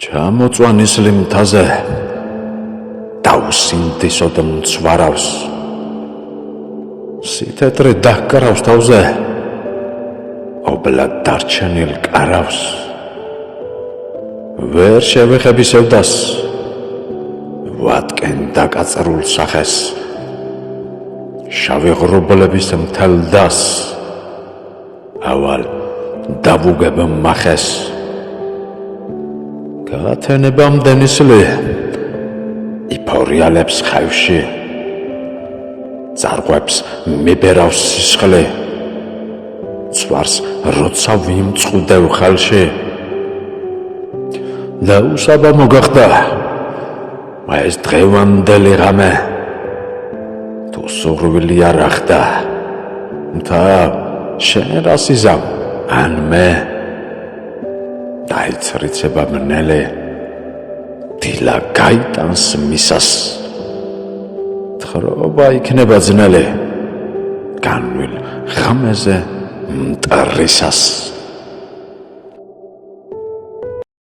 ჩამოწვა ნისლი მთაზე დაუსინდისოდ მცვარავს სითეთრე დაჰკრავს თავზე ობლად დარჩენილ კარავს ვერ შევეხები სევდას ვატკენ დაკაწრულ სახეს შავი ღრუბლების მთელ დას ავალ დავუგებ მახეს გათენებამდე ნისლი იფორიალებს ხევში წარყვებს მიბერავს სისხლი ცვარს როცა ვიმწყუდევ ხელში და უსაბამო გახდა ეს დღევანდელი ღამე თუ სურვილი არ ახდა მთა შენ რას იზამ ან მე დაიცრიცება მნელი დილა გაიტანს მისას თხრობა იქნება ძნელი განვილ ღამეზე მტრისას